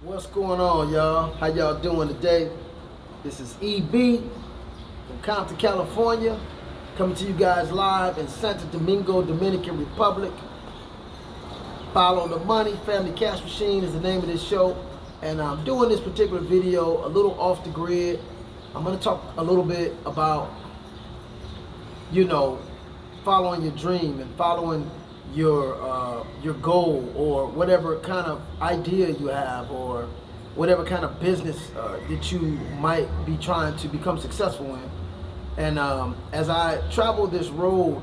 What's going on, y'all? How y'all doing today? This is EB from Compton, California, coming to you guys live in Santo Domingo, Dominican Republic. Follow the Money, Family Cash Machine is the name of this show. And I'm doing this particular video a little off the grid. I'm going to talk a little bit about, following your dream and following your goal, or whatever kind of idea you have, or whatever kind of business that you might be trying to become successful in. And as I traveled this road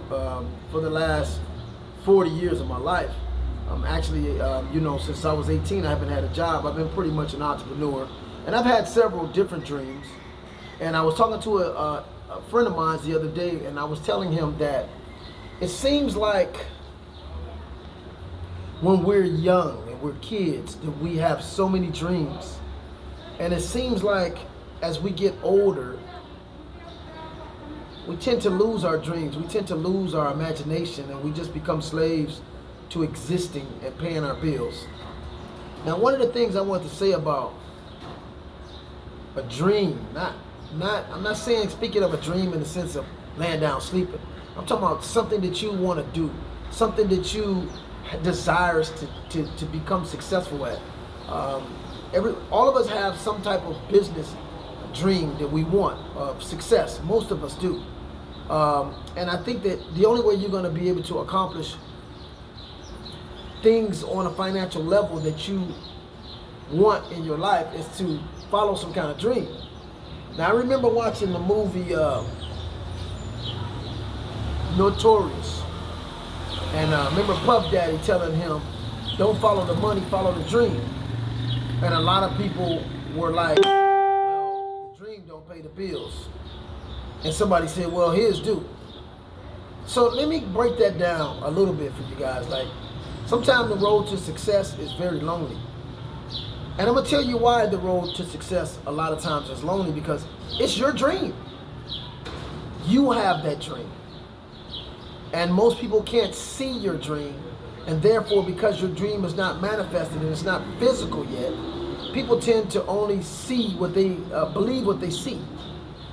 for the last 40 years of my life, actually, since I was 18, I haven't had a job. I've been pretty much an entrepreneur, and I've had several different dreams. And I was talking to a friend of mine the other day, and I was telling him that it seems like when we're young and we're kids that we have so many dreams, and it seems like as we get older we tend to lose our dreams, we tend to lose our imagination, and we just become slaves to existing and paying our bills. Now, one of the things I want to say about a dream, I'm not saying, speaking of a dream in the sense of laying down sleeping. I'm talking about something that you want to do, something that you desires to become successful at. All of us have some type of business dream that we want of success. Most of us do. And I think that the only way you're going to be able to accomplish things on a financial level that you want in your life is to follow some kind of dream. Now, I remember watching the movie Notorious. And remember Puff Daddy telling him, don't follow the money, follow the dream. And a lot of people were like, well, the dream don't pay the bills. And somebody said, well, his do. So let me break that down a little bit for you guys. Like, sometimes the road to success is very lonely. And I'm going to tell you why the road to success a lot of times is lonely, because it's your dream. You have that dream. And most people can't see your dream, and therefore, because your dream is not manifested and it's not physical yet, people tend to only see what they believe what they see.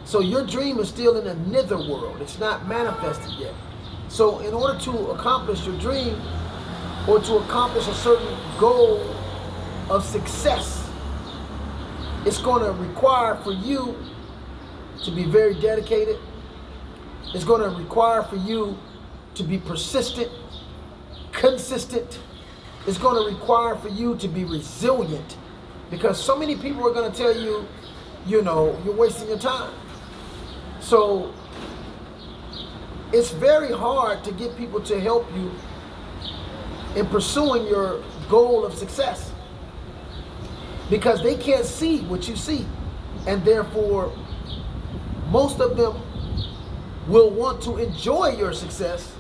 So your dream is still in a nether world. It's not manifested yet. So in order to accomplish your dream, or to accomplish a certain goal of success, it's going to require for you to be very dedicated. It's going to require for you to be persistent, consistent. It's going to require for you to be resilient, because so many people are going to tell you, you're wasting your time. So it's very hard to get people to help you in pursuing your goal of success, because they can't see what you see, and therefore most of them will want to enjoy your success,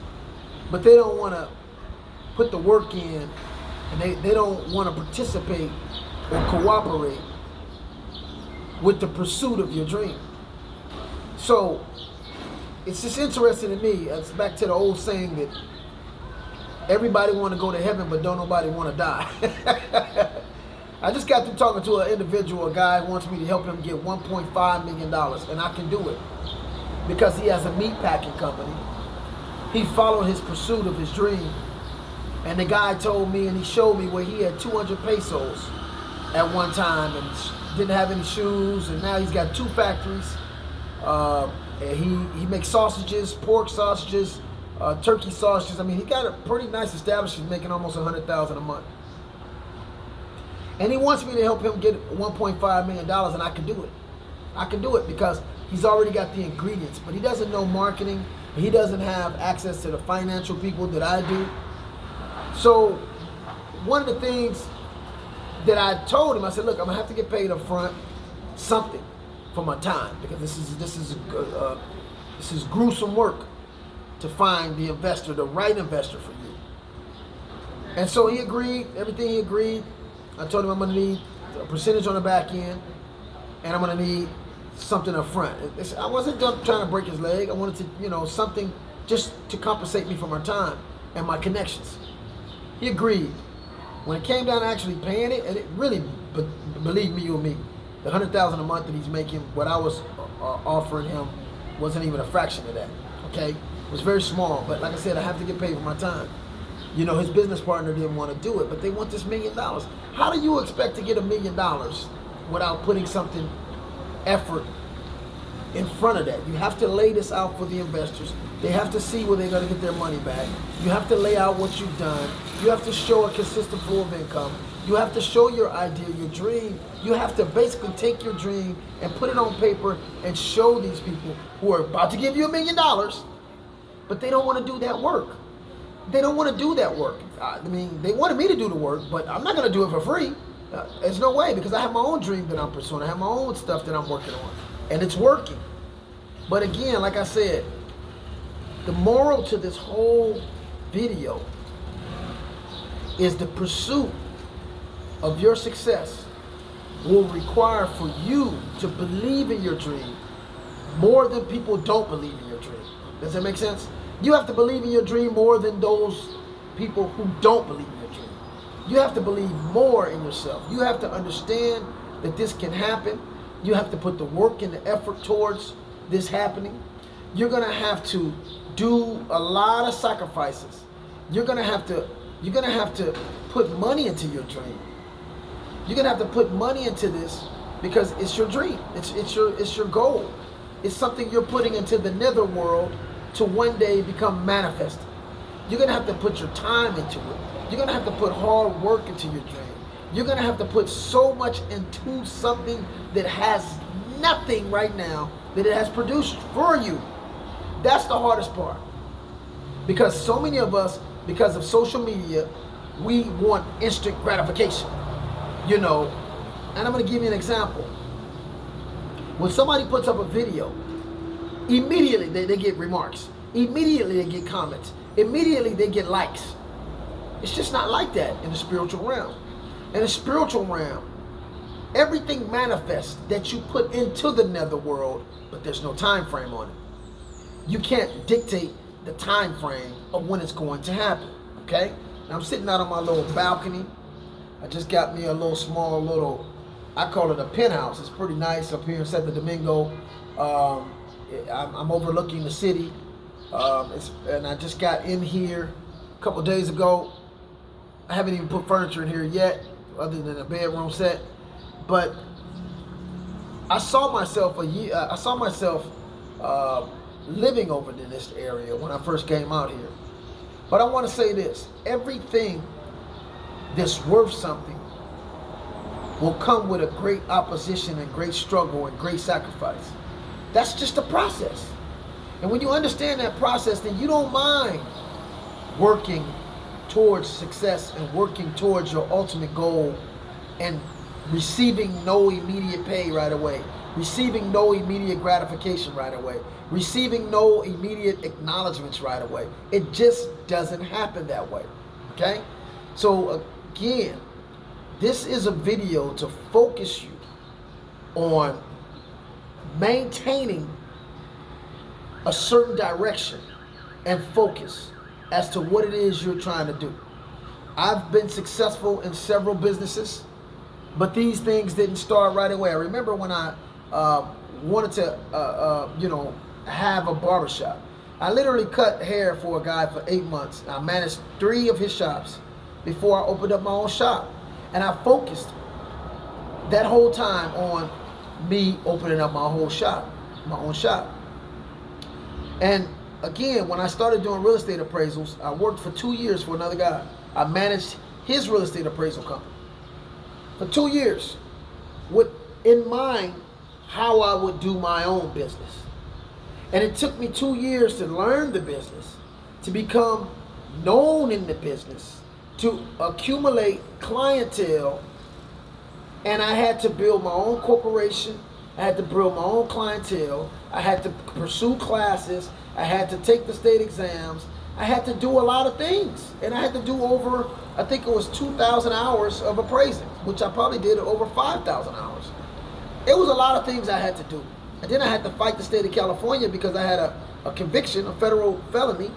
but they don't want to put the work in, and they don't want to participate or cooperate with the pursuit of your dream. So it's just interesting to me. It's back to the old saying that everybody want to go to heaven, but don't nobody want to die. I just got through talking to an individual, a guy who wants me to help him get $1.5 million, and I can do it because he has a meat packing company. He followed his pursuit of his dream, and the guy told me, and he showed me where he had 200 pesos at one time and didn't have any shoes, and now he's got 2 factories. And he makes sausages, pork sausages, turkey sausages. I mean, he got a pretty nice establishment, making almost $100,000 a month. And he wants me to help him get $1.5 million, and I can do it. I can do it because he's already got the ingredients, but he doesn't know marketing. He doesn't have access to the financial people that I do. So one of the things that I told him, I said, look, I'm gonna have to get paid up front something for my time, because this is gruesome work to find the investor, the right investor for you. And so he agreed, everything he agreed. I told him I'm gonna need a percentage on the back end, and I'm gonna need something up front. I wasn't trying to break his leg. I wanted to, something just to compensate me for my time and my connections. He agreed. When it came down to actually paying it, and it really, believe me or me, the $100,000 a month that he's making, what I was offering him wasn't even a fraction of that. Okay, it was very small. But like I said, I have to get paid for my time. You know, his business partner didn't want to do it, but they want this $1 million. How do you expect to get $1 million without putting something, effort in front of that? You have to lay this out for the investors. They have to see where they're going to get their money back. You have to lay out what you've done. You have to show a consistent flow of income. You have to show your idea, your dream. You have to basically take your dream and put it on paper and show these people who are about to give you $1 million, but they don't want to do that work. They don't want to do that work. I mean, they wanted me to do the work, but I'm not going to do it for free. There's no way, because I have my own dream that I'm pursuing. I have my own stuff that I'm working on, and it's working. But again, like I said, the moral to this whole video is the pursuit of your success will require for you to believe in your dream more than people don't believe in your dream. Does that make sense? You have to believe in your dream more than those people who don't believe in your dream. You have to believe more in yourself. You have to understand that this can happen. You have to put the work and the effort towards this happening. You're gonna have to do a lot of sacrifices. You're gonna have to put money into your dream. You're gonna have to put money into this because it's your dream. It's your goal. It's something you're putting into the nether world to one day become manifested. You're gonna have to put your time into it. You're gonna have to put hard work into your dream. You're gonna have to put so much into something that has nothing right now that it has produced for you. That's the hardest part. Because so many of us, because of social media, we want instant gratification. You know, and I'm gonna give you an example. When somebody puts up a video, immediately they get remarks. Immediately they get comments. Immediately they get likes. It's just not like that in the spiritual realm. In the spiritual realm, everything manifests that you put into the netherworld, but there's no time frame on it. You can't dictate the time frame of when it's going to happen, okay? Now I'm sitting out on my little balcony. I just got me a little small I call it a penthouse. It's pretty nice up here in Santo Domingo. I'm overlooking the city. And I just got in here a couple days ago. I haven't even put furniture in here yet, other than a bedroom set. But I saw myself living over in this area when I first came out here. But I want to say this: everything that's worth something will come with a great opposition and great struggle and great sacrifice. That's just a process. And when you understand that process, then you don't mind working towards success and working towards your ultimate goal and receiving no immediate pay right away, receiving no immediate gratification right away, receiving no immediate acknowledgments right away. It just doesn't happen that way, okay? So again, this is a video to focus you on maintaining a certain direction and focus as to what it is you're trying to do. I've been successful in several businesses, but these things didn't start right away. I remember when I wanted to, have a barbershop. I literally cut hair for a guy for 8 months. I managed 3 of his shops before I opened up my own shop. And I focused that whole time on me opening up my own shop. And again, when I started doing real estate appraisals, I worked for 2 years for another guy. I managed his real estate appraisal company for 2 years with in mind how I would do my own business. And it took me 2 years to learn the business, to become known in the business, to accumulate clientele, and I had to build my own corporation. I had to build my own clientele. I had to pursue classes. I had to take the state exams. I had to do a lot of things, and I had to do over, I think it was 2,000 hours of appraising, which I probably did over 5,000 hours. It was a lot of things I had to do. And then I had to fight the state of California because I had a conviction, a federal felony.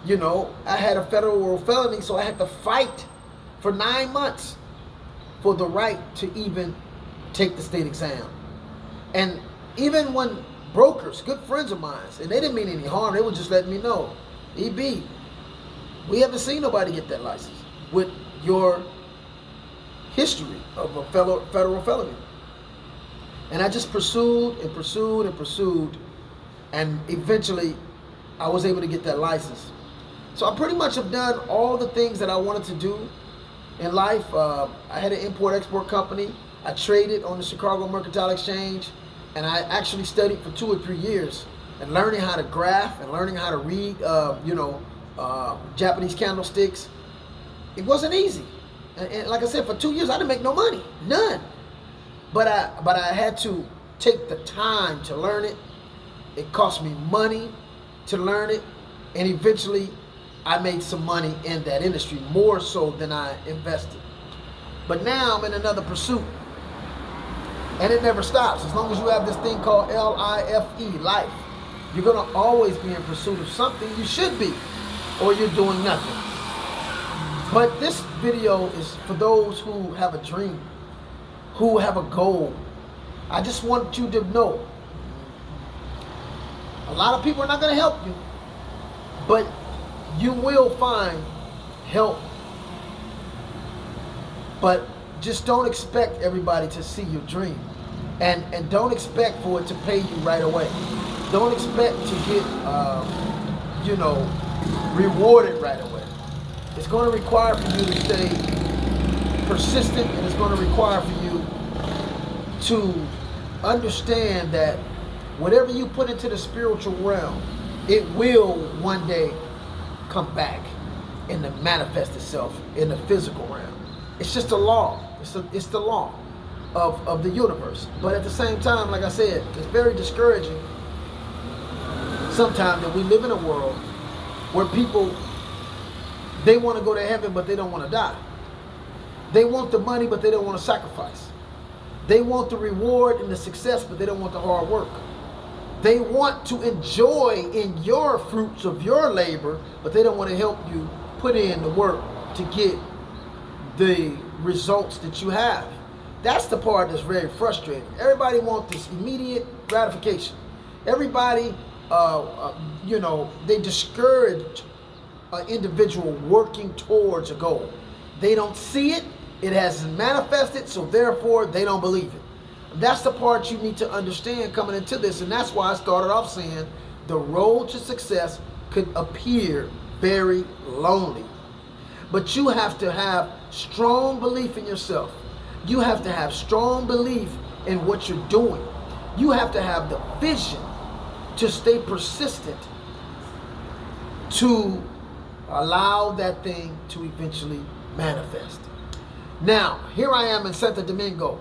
I had a federal felony, so I had to fight for 9 months for the right to even take the state exam. And even when brokers, good friends of mine, and they didn't mean any harm, they were just letting me know, EB, we haven't seen nobody get that license with your history of a federal felony. And I just pursued and pursued and pursued, and eventually I was able to get that license. So I pretty much have done all the things that I wanted to do in life. I had an import-export company. I traded on the Chicago Mercantile Exchange, and I actually studied for 2 or 3 years and learning how to graph and learning how to read, Japanese candlesticks. It wasn't easy. And like I said, for 2 years, I didn't make no money, none. But I had to take the time to learn it. It cost me money to learn it, and eventually I made some money in that industry, more so than I invested. But now I'm in another pursuit, and it never stops. As long as you have this thing called L-I-F-E, life, you're gonna always be in pursuit of something. You should be, or you're doing nothing. But this video is for those who have a dream, who have a goal. I just want you to know, a lot of people are not gonna help you, but you will find help. But just don't expect everybody to see your dream. And don't expect for it to pay you right away. Don't expect to get, rewarded right away. It's going to require for you to stay persistent, and it's going to require for you to understand that whatever you put into the spiritual realm, it will one day come back and to manifest itself in the physical realm. It's just a law. It's the law of the universe. But at the same time, like I said, it's very discouraging sometimes that we live in a world where people, they want to go to heaven, but they don't want to die. They want the money, but they don't want to sacrifice. They want the reward and the success, but they don't want the hard work. They want to enjoy in your fruits of your labor, but they don't want to help you put in the work to get the results that you have. That's the part that's very frustrating. Everybody wants this immediate gratification. Everybody, they discourage an individual working towards a goal. They don't see it, it hasn't manifested, so therefore they don't believe it. That's the part you need to understand coming into this, and that's why I started off saying the road to success could appear very lonely. But you have to have strong belief in yourself. You have to have strong belief in what you're doing. You have to have the vision to stay persistent to allow that thing to eventually manifest. Now, here I am in Santo Domingo,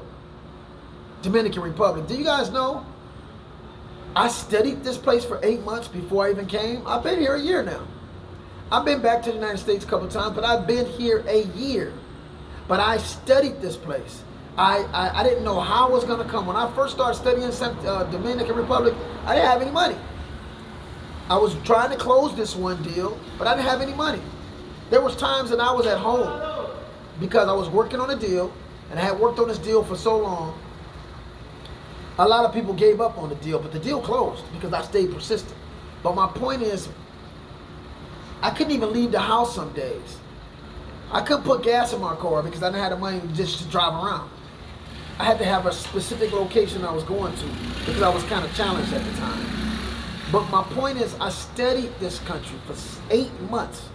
Dominican Republic. Do you guys know I studied this place for 8 months before I even came? I've been here a year now. I've been back to the United States a couple of times, but I've been here a year. But I studied this place. I didn't know how it was going to come. When I first started studying Dominican Republic, I didn't have any money. I was trying to close this one deal, but I didn't have any money. There was times that I was at home because I was working on a deal, and I had worked on this deal for so long. A lot of people gave up on the deal, but the deal closed because I stayed persistent. But my point is, I couldn't even leave the house some days. I couldn't put gas in my car because I didn't have the money just to drive around. I had to have a specific location I was going to because I was kind of challenged at the time. But my point is, I studied this country for 8 months.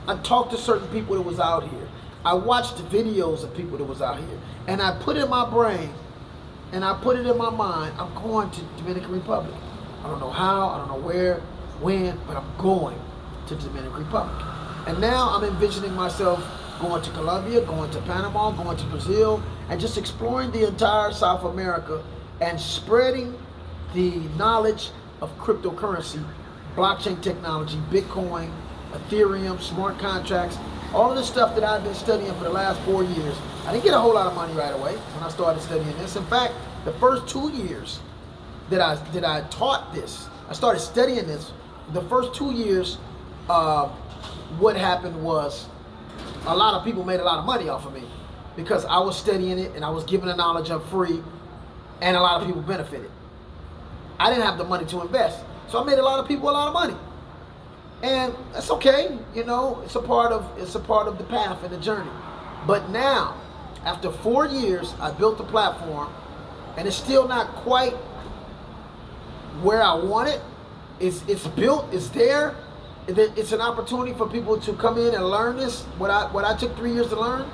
I talked to certain people that was out here. I watched videos of people that was out here. And I put in my brain, and I put it in my mind, I'm going to Dominican Republic. I don't know how, I don't know where, when, but I'm going to Dominican Republic. And now I'm envisioning myself going to Colombia, going to Panama, going to Brazil, and just exploring the entire South America and spreading the knowledge of cryptocurrency, blockchain technology, Bitcoin, Ethereum, smart contracts, all of the stuff that I've been studying for the last 4 years. I didn't get a whole lot of money right away when I started studying this. In fact, the first 2 years that I taught this, I started studying this, the first 2 years, what happened was a lot of people made a lot of money off of me because I was studying it and I was giving the knowledge up free, and a lot of people benefited. I didn't have the money to invest, so I made a lot of people a lot of money, and that's okay. You know, it's a part of the path and the journey. But now, after 4 years, I built the platform, and it's still not quite where I want it. It's built, it's there. It's an opportunity for people to come in and learn this, what I took 3 years to learn.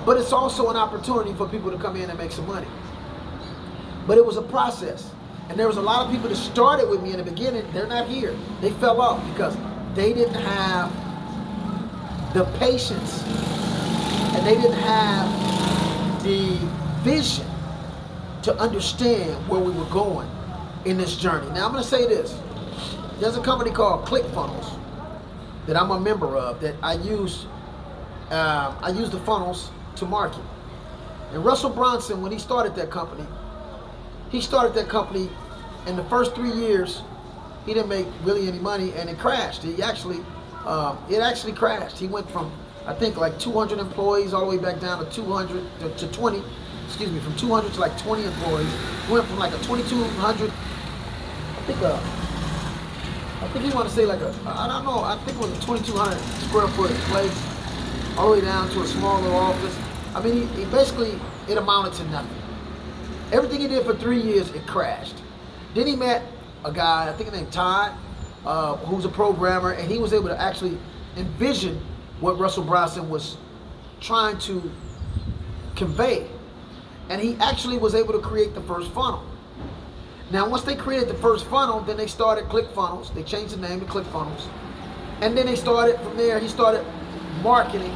But it's also an opportunity for people to come in and make some money. But it was a process. And there was a lot of people that started with me in the beginning. They're not here. They fell off because they didn't have the patience and they didn't have the vision to understand where we were going in this journey. Now I'm going to say this. There's a company called ClickFunnels that I'm a member of that I use the funnels to market. And Russell Brunson, when he started that company in the first 3 years, he didn't make really any money, and it crashed. It actually crashed. He went from, I think, like 200 employees all the way back down to 200 to 20. Excuse me, from 200 to like 20 employees. He went from like a 2,200. I think he want to say like I don't know. I think it was a 2,200 square foot place, all the way down to a small little office. I mean, he basically, it amounted to nothing. Everything he did for 3 years, it crashed. Then he met a guy, I think his name Todd, who's a programmer, and he was able to actually envision what Russell Brunson was trying to convey. And he actually was able to create the first funnel. Now, once they created the first funnel, then they started ClickFunnels. They changed the name to ClickFunnels. And then they started, from there, he started marketing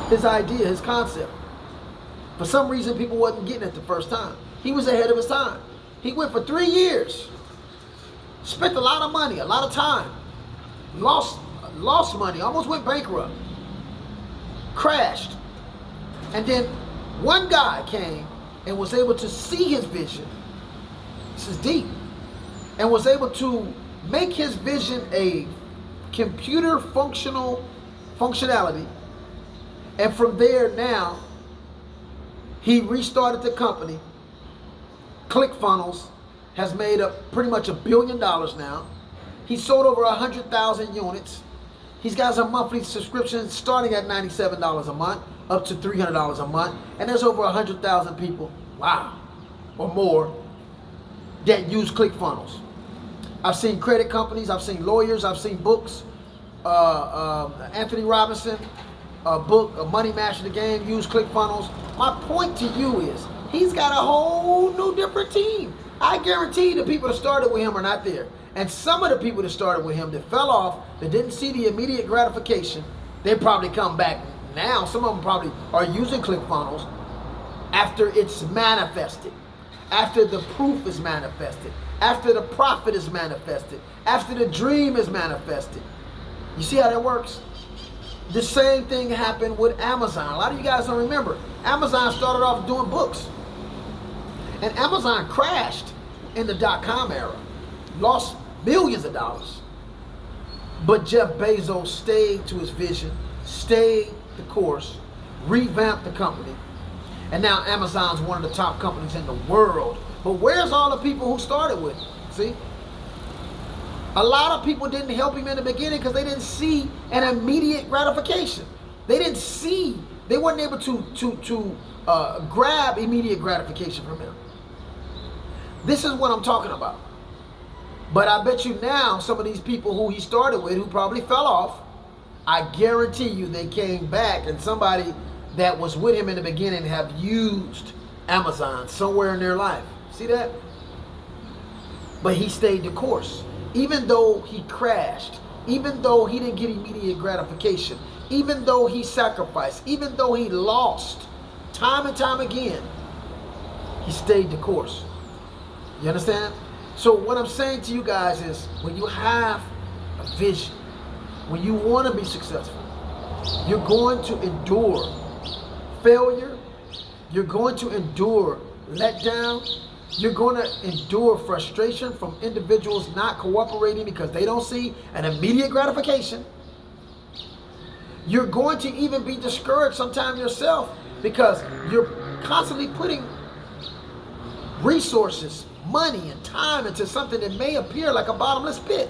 his idea, his concept. For some reason, people wasn't getting it the first time. He was ahead of his time. He went for 3 years, spent a lot of money, a lot of time, lost money, almost went bankrupt, crashed. And then one guy came and was able to see his vision. This is deep. And was able to make his vision a computer functionality. And from there now, he restarted the company. ClickFunnels has made up pretty much $1 billion now. He sold over 100,000 units. He's got a monthly subscription starting at $97 a month, up to $300 a month. And there's over 100,000 people, wow, or more, that use ClickFunnels. I've seen credit companies, I've seen lawyers, I've seen books. Anthony Robinson, a book, a Money Master the Game, use ClickFunnels. My point to you is, he's got a whole new different team. I guarantee the people that started with him are not there. And some of the people that started with him that fell off, that didn't see the immediate gratification, they probably come back now. Some of them probably are using ClickFunnels after it's manifested, after the proof is manifested, after the profit is manifested, after the dream is manifested. You see how that works? The same thing happened with Amazon. A lot of you guys don't remember. Amazon started off doing books. And Amazon crashed in the .com era. Lost millions of dollars. But Jeff Bezos stayed to his vision, stayed the course, revamped the company. And now Amazon's one of the top companies in the world. But where's all the people who started with him? See? A lot of people didn't help him in the beginning because they didn't see an immediate gratification. They didn't see, they weren't able to grab immediate gratification from him. This is what I'm talking about. But I bet you now, some of these people who he started with, who probably fell off, I guarantee you they came back, and somebody that was with him in the beginning have used Amazon somewhere in their life. See that? But he stayed the course. Even though he crashed, even though he didn't get immediate gratification, even though he sacrificed, even though he lost time and time again, he stayed the course. You understand? So what I'm saying to you guys is, when you have a vision, when you want to be successful, you're going to endure failure, you're going to endure letdown, you're going to endure frustration from individuals not cooperating because they don't see an immediate gratification. You're going to even be discouraged sometimes yourself because you're constantly putting resources, money, and time into something that may appear like a bottomless pit.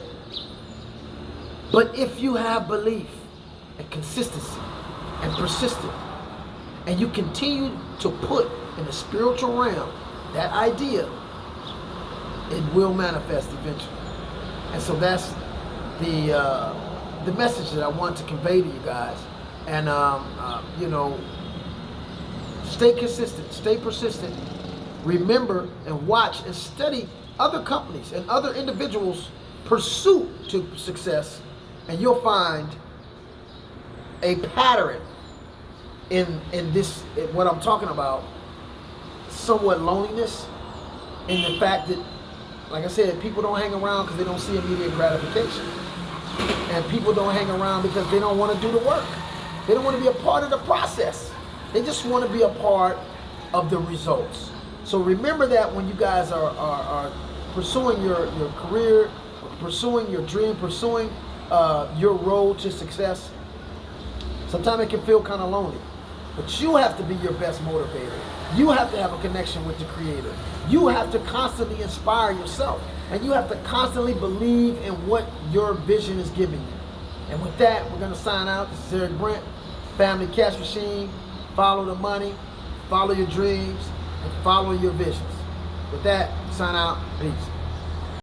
But if you have belief and consistency and persistence, and you continue to put in the spiritual realm that idea, it will manifest eventually. And so that's the message that I want to convey to you guys. And you know, stay consistent, stay persistent. Remember and watch and study other companies and other individuals' pursuit to success, and you'll find a pattern in this, what I'm talking about, somewhat loneliness, in the fact that, like I said, people don't hang around because they don't see immediate gratification. And people don't hang around because they don't want to do the work. They don't want to be a part of the process. They just want to be a part of the results. So remember that when you guys are pursuing your career, pursuing your dream, pursuing your road to success, sometimes it can feel kind of lonely. But you have to be your best motivator. You have to have a connection with the Creator. You have to constantly inspire yourself. And you have to constantly believe in what your vision is giving you. And with that, we're going to sign out. This is Eric Brent, Family Cash Machine. Follow the money, follow your dreams, and follow your visions. With that, sign out. Peace.